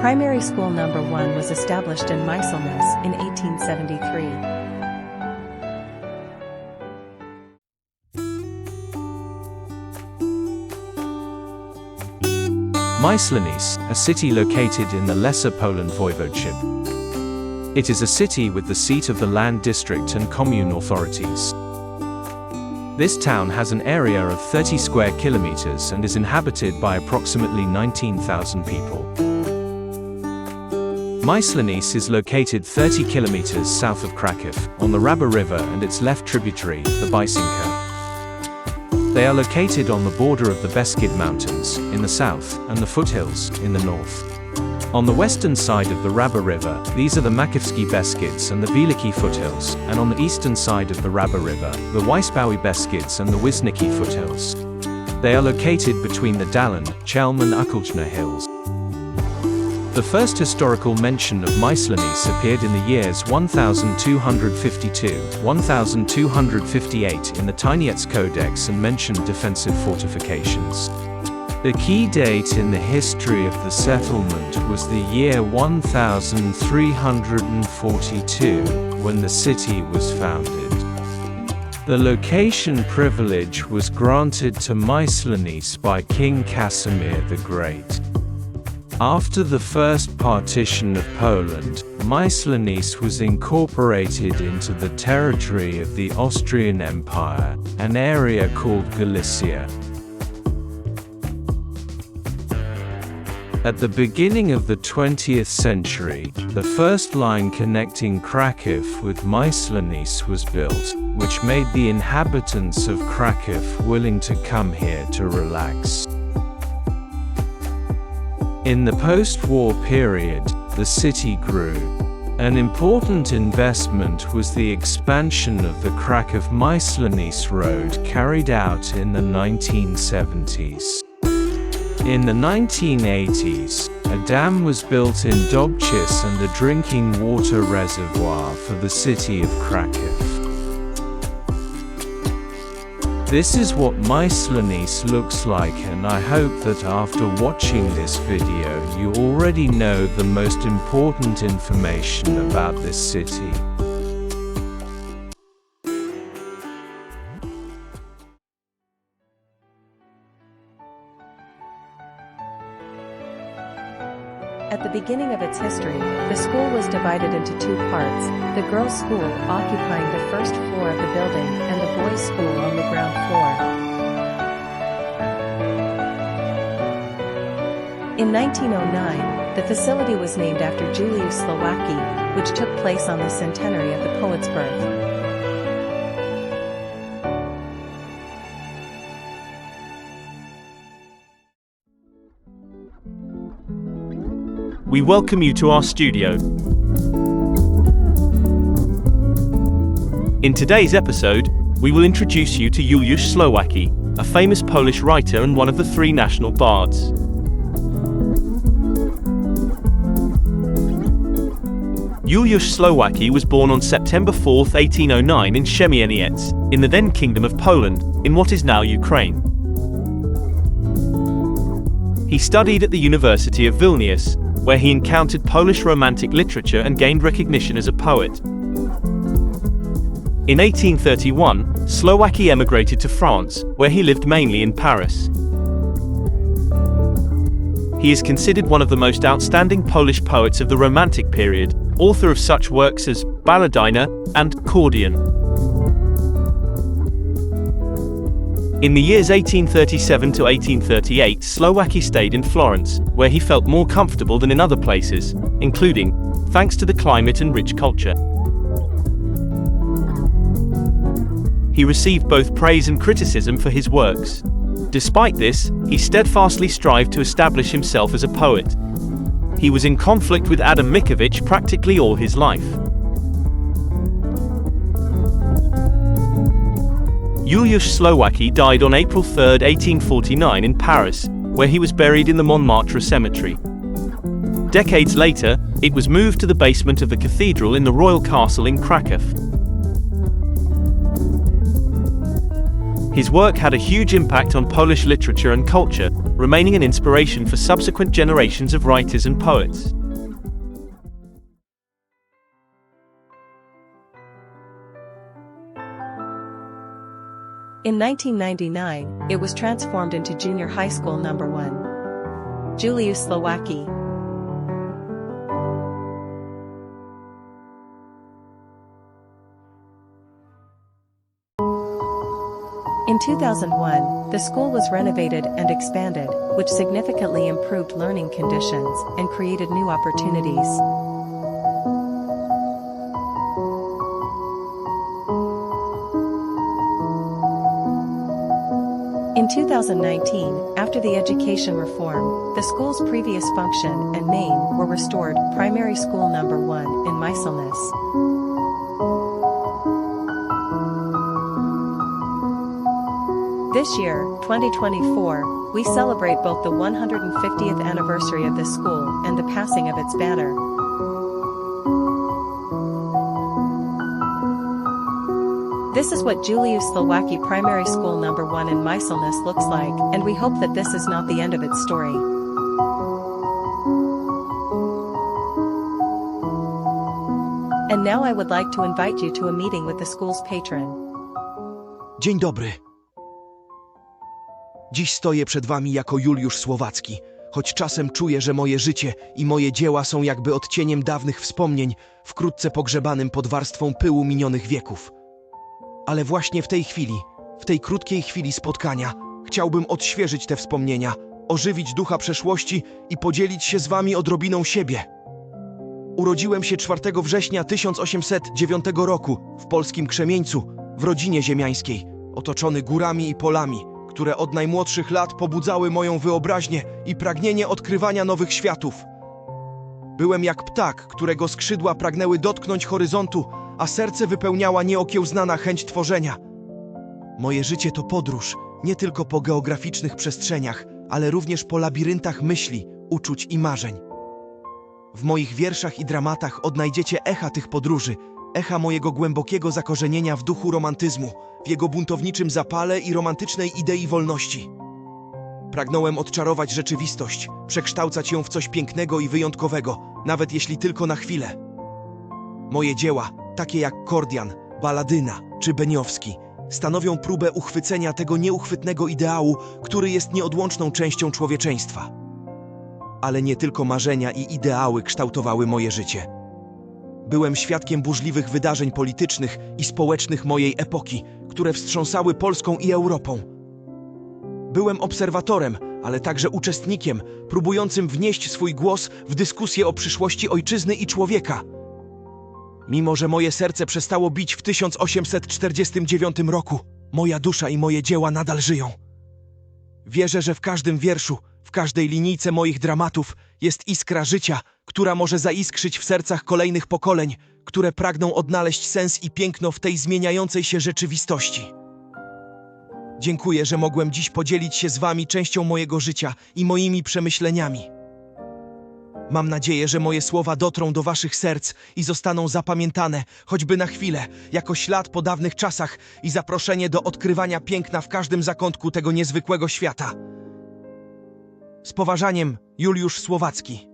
Primary school number 1 was established in Myślenice in 1873. Myślenice, a city located in the Lesser Poland Voivodeship. It is a city with the seat of the land district and commune authorities. This town has an area of 30 square kilometers and is inhabited by approximately 19,000 people. Myślenice is located 30 kilometers south of Kraków, on the Raba River and its left tributary, the Bysinka. They are located on the border of the Beskid Mountains, in the south, and the foothills, in the north. On the western side of the Raba River, these are the Makowski Beskids and the Wielkie foothills, and on the eastern side of the Raba River, the Weisbawi Beskids and the Wisniki foothills. They are located between the Dalan, Chelm and Ukulchna hills. The first historical mention of Myślenice appeared in the years 1252–1258 in the Tyniec Codex and mentioned defensive fortifications. The key date in the history of the settlement was the year 1342, when the city was founded. The location privilege was granted to Myślenice by King Casimir the Great. After the first partition of Poland, Myślenice was incorporated into the territory of the Austrian Empire, an area called Galicia. At the beginning of the 20th century, the first line connecting Kraków with Myślenice was built, which made the inhabitants of Kraków willing to come here to relax. In the post-war period, the city grew. An important investment was the expansion of the Kraków-Myślenice road carried out in the 1970s. In the 1980s, a dam was built in Dobczyce and a drinking water reservoir for the city of Kraków. This is what Myślenice looks like, and I hope that after watching this video you already know the most important information about this city. At the beginning of its history, the school was divided into 2 parts, the girls' school occupying the first floor of the building and the boys' school on the ground floor. In 1909, the facility was named after Juliusz Słowacki, which took place on the centenary of the poet's birth. We welcome you to our studio. In today's episode, we will introduce you to Juliusz Słowacki, a famous Polish writer and one of the 3 national bards. Juliusz Słowacki was born on September 4, 1809 in Myślenice, in the then Kingdom of Poland, in what is now Ukraine. He studied at the University of Vilnius, where he encountered Polish Romantic literature and gained recognition as a poet. In 1831, Słowacki emigrated to France, where he lived mainly in Paris. He is considered one of the most outstanding Polish poets of the Romantic period, author of such works as Balladina and Accordion. In the years 1837 to 1838, Słowacki stayed in Florence, where he felt more comfortable than in other places, including, thanks to the climate and rich culture. He received both praise and criticism for his works. Despite this, he steadfastly strived to establish himself as a poet. He was in conflict with Adam Mickiewicz practically all his life. Juliusz Słowacki died on April 3, 1849 in Paris, where he was buried in the Montmartre cemetery. Decades later, it was moved to the basement of the cathedral in the royal castle in Kraków. His work had a huge impact on Polish literature and culture, remaining an inspiration for subsequent generations of writers and poets. In 1999, it was transformed into Junior High School No. 1. Juliusz Słowacki. In 2001, the school was renovated and expanded, which significantly improved learning conditions and created new opportunities. In 2019, after the education reform, the school's previous function and name were restored, Primary School No. 1 in Myślenice. This year, 2024, we celebrate both the 150th anniversary of this school and the passing of its banner. This is what Juliusz Słowacki Primary School No. 1 in Myślenice looks like, and we hope that this is not the end of its story. And now I would like to invite you to a meeting with the school's patron. Dzień dobry. Dziś stoję przed wami jako Juliusz Słowacki, choć czasem czuję, że moje życie i moje dzieła są jakby odcieniem dawnych wspomnień, wkrótce pogrzebanym pod warstwą pyłu minionych wieków. Ale właśnie w tej chwili, w tej krótkiej chwili spotkania, chciałbym odświeżyć te wspomnienia, ożywić ducha przeszłości i podzielić się z wami odrobiną siebie. Urodziłem się 4 września 1809 roku w polskim Krzemieńcu, w rodzinie ziemiańskiej, otoczony górami i polami, które od najmłodszych lat pobudzały moją wyobraźnię i pragnienie odkrywania nowych światów. Byłem jak ptak, którego skrzydła pragnęły dotknąć horyzontu, a serce wypełniała nieokiełznana chęć tworzenia. Moje życie to podróż, nie tylko po geograficznych przestrzeniach, ale również po labiryntach myśli, uczuć i marzeń. W moich wierszach i dramatach odnajdziecie echa tych podróży, echa mojego głębokiego zakorzenienia w duchu romantyzmu, w jego buntowniczym zapale i romantycznej idei wolności. Pragnąłem odczarować rzeczywistość, przekształcać ją w coś pięknego i wyjątkowego, nawet jeśli tylko na chwilę. Moje dzieła, takie jak Kordian, Baladyna czy Beniowski, stanowią próbę uchwycenia tego nieuchwytnego ideału, który jest nieodłączną częścią człowieczeństwa. Ale nie tylko marzenia i ideały kształtowały moje życie. Byłem świadkiem burzliwych wydarzeń politycznych i społecznych mojej epoki, które wstrząsały Polską i Europą. Byłem obserwatorem, ale także uczestnikiem, próbującym wnieść swój głos w dyskusję o przyszłości ojczyzny i człowieka. Mimo że moje serce przestało bić w 1849 roku, moja dusza i moje dzieła nadal żyją. Wierzę, że w każdym wierszu, w każdej linijce moich dramatów jest iskra życia, która może zaiskrzyć w sercach kolejnych pokoleń, które pragną odnaleźć sens i piękno w tej zmieniającej się rzeczywistości. Dziękuję, że mogłem dziś podzielić się z wami częścią mojego życia i moimi przemyśleniami. Mam nadzieję, że moje słowa dotrą do waszych serc i zostaną zapamiętane, choćby na chwilę, jako ślad po dawnych czasach i zaproszenie do odkrywania piękna w każdym zakątku tego niezwykłego świata. Z poważaniem, Juliusz Słowacki.